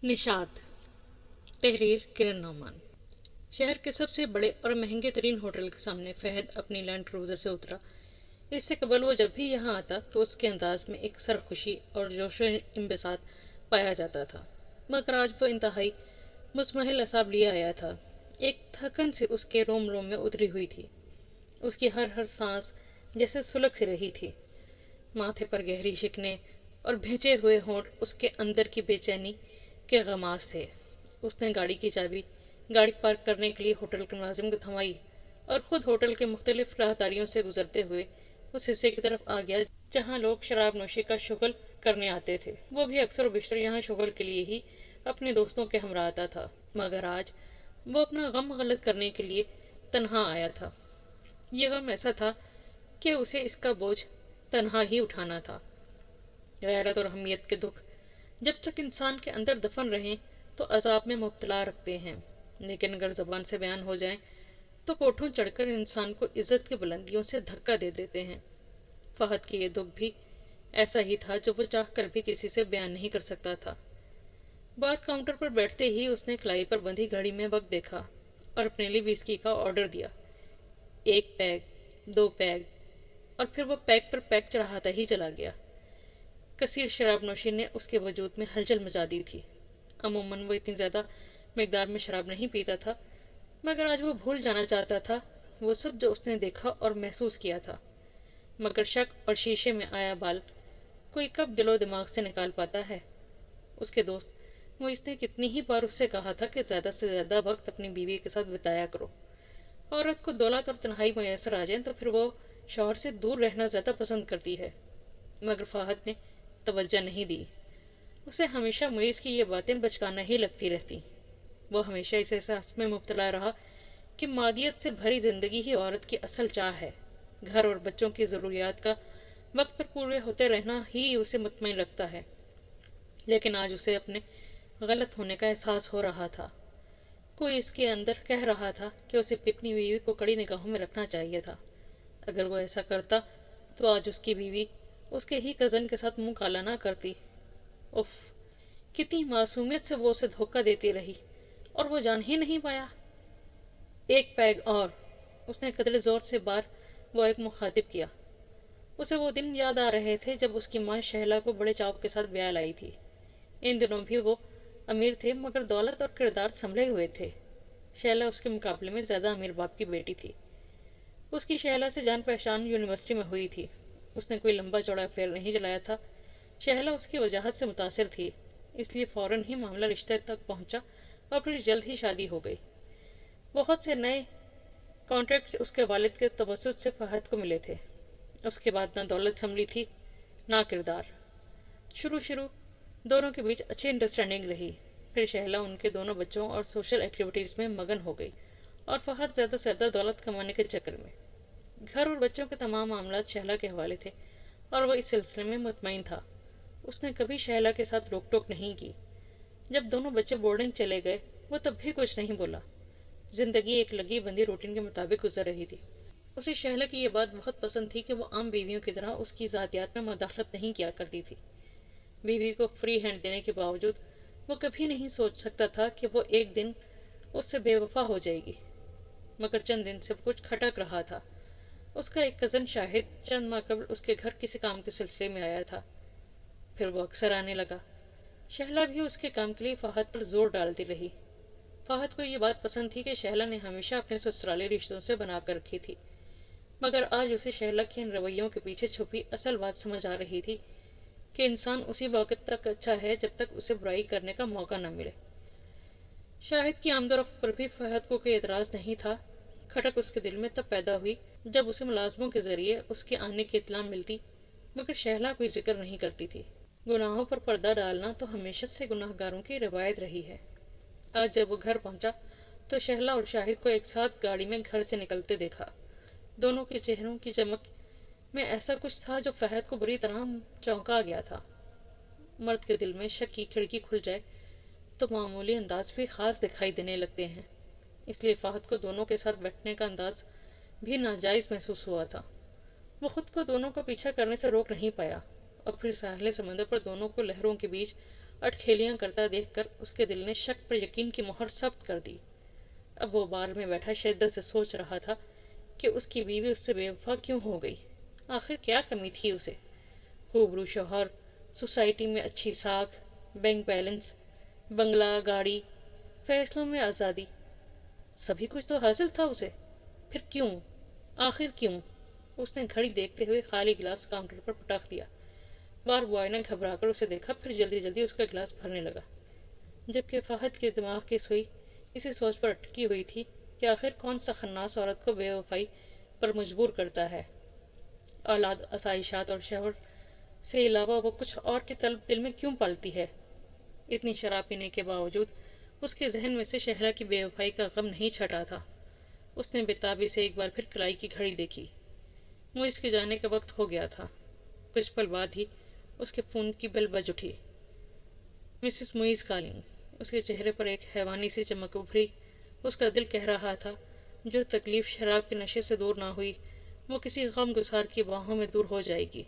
निशात। तहरीर किरण नौमान। शहर के सबसे बड़े और महंगे तरीन होटल के सामने फहद अपनी लैंड क्रूजर से उतरा। इससे कबल वो जब भी यहाँ आता तो उसके अंदाज में एक सरखुशी और जोश इंबसात पाया जाता था, मगर आज वो इंतहाई मुस्महिल असाब लिए आया था। एक थकन से उसके रोम रोम में उतरी हुई थी। उसकी हर हर सांस जैसे सुलग सी रही थी। माथे पर गहरी शिकने और भेजे हुए होंठ उसके अंदर की बेचैनी के गमास थे। उसने गाड़ी की चाबी गाड़ी पार्क करने के लिए होटल के मुलाजिम को थमाई और खुद होटल के मुख्तलिफ राहदारियों से गुजरते हुए उस हिस्से की तरफ आ गया जहाँ लोग शराब नोशी का शुगल करने आते थे। वो भी अक्सर बिश्तर यहाँ शुगल के लिए ही अपने दोस्तों के हमरा आता था, मगर आज वो अपना गम गलत करने के लिए तन्हा आया था। ये गम ऐसा था कि उसे इसका बोझ तन्हा ही उठाना था। गैरत और अहमियत के दुख जब तक इंसान के अंदर दफन रहें तो अजाब में मुब्तला रखते हैं, लेकिन अगर जबान से बयान हो जाएं तो कोठों चढ़कर इंसान को इज्जत की बुलंदियों से धक्का दे देते हैं। फहद की ये दुख भी ऐसा ही था जो वो चाह कर भी किसी से बयान नहीं कर सकता था। बार काउंटर पर बैठते ही उसने कलाई पर बंधी घड़ी में वक्त देखा और अपने लिए विस्की का ऑर्डर दिया। एक पैग, दो पैग, और फिर वो पैग पर पैग चढ़ाता ही चला गया। कसीर शराब नोशी ने उसके वजूद में हलचल मचा दी थी। अमूमन वो इतनी ज़्यादा मिकदार में शराब नहीं पीता था, मगर आज वो भूल जाना चाहता था वो सब जो उसने देखा और महसूस किया था। मगर शक और शीशे में आया बाल कोई कब दिलो दिमाग से निकाल पाता है। उसके दोस्त वो इसने कितनी ही बार उससे कहा था कि ज़्यादा से ज़्यादा वक्त अपनी बीवी के साथ बिताया करो। औरत को दौलत और तन्हाई मैसर आ जाए तो फिर वो शौहर से दूर रहना ज़्यादा पसंद करती है, मगर फाहद ने तवज्जो नहीं दी। उसे हमेशा मुइज़ की ये बातें बचकाना ही लगती रहती। वो हमेशा इस एहसास में मुब्तला रहा कि मादियत से भरी जिंदगी ही औरत की असल चाह है। घर और बच्चों की ज़रूरियात का वक्त पर पूरे होते रहना ही उसे मुतमईन रखता है। लेकिन आज उसे अपने गलत होने का एहसास हो रहा था। कोई इसके अंदर कह रहा था कि उसे अपनी बीवी को कड़ी निगाहों में रखना चाहिए था। अगर वो ऐसा करता तो आज उसकी बीवी उसके ही कज़न के साथ मुंह काला ना करती। उफ, कितनी मासूमियत से वो उसे धोखा देती रही और वो जान ही नहीं पाया। एक पैग और, उसने कदरे जोर से बार वो एक मुखातिब किया। उसे वो दिन याद आ रहे थे जब उसकी माँ शहला को बड़े चाव के साथ ब्याह लाई थी। इन दिनों भी वो अमीर थे, मगर दौलत और किरदार संभले हुए थे। शहला उसके मुकाबले में ज़्यादा अमीर बाप की बेटी थी। उसकी शहला से जान पहचान यूनिवर्सिटी में हुई थी। उसने कोई लंबा चौड़ा अफेयर नहीं चलाया था। शहला उसकी वजाहत से मुतासिर थी, इसलिए फ़ौरन ही मामला रिश्ते तक पहुंचा और फिर जल्द ही शादी हो गई। बहुत से नए कॉन्ट्रैक्ट्स उसके वालिद के तवस्सुत से फहद को मिले थे। उसके बाद ना दौलत संभली थी ना किरदार। शुरू शुरू दोनों के बीच अच्छी अंडरस्टैंडिंग रही, फिर शहला उनके दोनों बच्चों और सोशल एक्टिविटीज़ में मगन हो गई और फहद ज़्यादा से ज़्यादा दौलत कमाने के चक्कर में। घर और बच्चों के तमाम मामला शहला के हवाले थे और वह इस सिलसिले में मुतमईन था। उसने कभी शहला के साथ रोक टोक नहीं की। जब दोनों बच्चे बोर्डिंग चले गए वो तब भी कुछ नहीं बोला। जिंदगी एक लगी बंदी रूटीन के मुताबिक गुजर रही थी। उसे शहला की ये बात बहुत पसंद थी कि वो आम बीवियों की तरह उसकी ज़ातियात में मुदाखलत नहीं किया करती थी। बीवी को फ्री हैंड देने के बावजूद वो कभी नहीं सोच सकता था कि वो एक दिन उससे बेवफा हो जाएगी। मगर चंद दिन से कुछ खटक रहा था। उसका एक कज़न शाहिद चंद माह कबल उसके घर किसी काम के सिलसिले में आया था। फिर वो अक्सर आने लगा। शहला भी उसके काम के लिए फहद पर जोर डालती रही। फहद को ये बात पसंद थी कि शहला ने हमेशा अपने ससुराली रिश्तों से बना कर रखी थी, मगर आज उसे शहला के इन रवैयों के पीछे छुपी असल बात समझ आ रही थी कि इंसान उसी वक्त तक अच्छा है जब तक उसे बुराई करने का मौका न मिले। शाहिद की आमदोरफ्त पर भी फहद को कोई एतराज़ नहीं था। खटक उसके दिल में तब पैदा हुई जब उसे मुलाजमों के जरिए उसके आने की इत्तला मिलती, मगर शहला कोई जिक्र नहीं करती थी। गुनाहों पर पर्दा डालना तो हमेशा से गुनाहगारों की रिवायत रही है। आज जब वो घर पहुंचा तो शहला और शाहिद को एक साथ गाड़ी में घर से निकलते देखा। दोनों के चेहरों की चमक में ऐसा कुछ था जो फहद को बुरी तरह चौंका गया था। मर्द के दिल में शक की खिड़की खुल जाए तो मामूली अंदाज भी खास दिखाई देने लगते हैं, इसलिए फहद को दोनों के साथ बैठने का अंदाज भी नाजायज़ महसूस हुआ था। वो खुद को दोनों को पीछा करने से रोक नहीं पाया और फिर साहिल समंदर पर दोनों को लहरों के बीच اٹکھیلیاں کرتا دیکھ کر اس کے دل نے شک پر یقین کی مہر ثبت کر دی۔ اب وہ بار میں بیٹھا شدت سے سوچ رہا تھا کہ اس کی بیوی اس سے بے وفا کیوں ہو گئی؟ آخر کیا کمی تھی اسے؟ خوبرو شوہر، سوسائٹی میں اچھی ساکھ، بینک بیلنس، بنگلہ، گاڑی، فیصلوں میں آزادی، سبھی کچھ تو حاصل تھا اسے، پھر کیوں؟ آخر کیوں؟ اس نے گھڑی دیکھتے ہوئے خالی گلاس کاؤنٹر پر پٹک دیا۔ بار بوائے نے گھبرا کر اسے دیکھا، پھر جلدی جلدی اس کا گلاس بھرنے لگا، جبکہ فہد کے دماغ کی سوئی اسی سوچ پر اٹکی ہوئی تھی کہ آخر کون سا خناس عورت کو بے وفائی پر مجبور کرتا ہے؟ اولاد، آسائشات اور شوہر سے علاوہ وہ کچھ اور کی طلب دل میں کیوں پالتی ہے؟ اتنی شراب پینے کے باوجود اس کے ذہن میں سے شہلا کی بے وفائی کا غم نہیں چھٹا تھا۔ اس نے بے سے ایک بار پھر کلائی کی گھڑی دیکھی۔ موئس کے جانے کا وقت ہو گیا تھا۔ کچھ پل بعد ہی اس کے فون کی بیل بج اٹھی۔ Mrs موئس calling. اس کے چہرے پر ایک حیوانی سی چمک ابھری۔ اس کا دل کہہ رہا تھا جو تکلیف شراب کے نشے سے دور نہ ہوئی وہ کسی غم گسار کی باہوں میں دور ہو جائے گی۔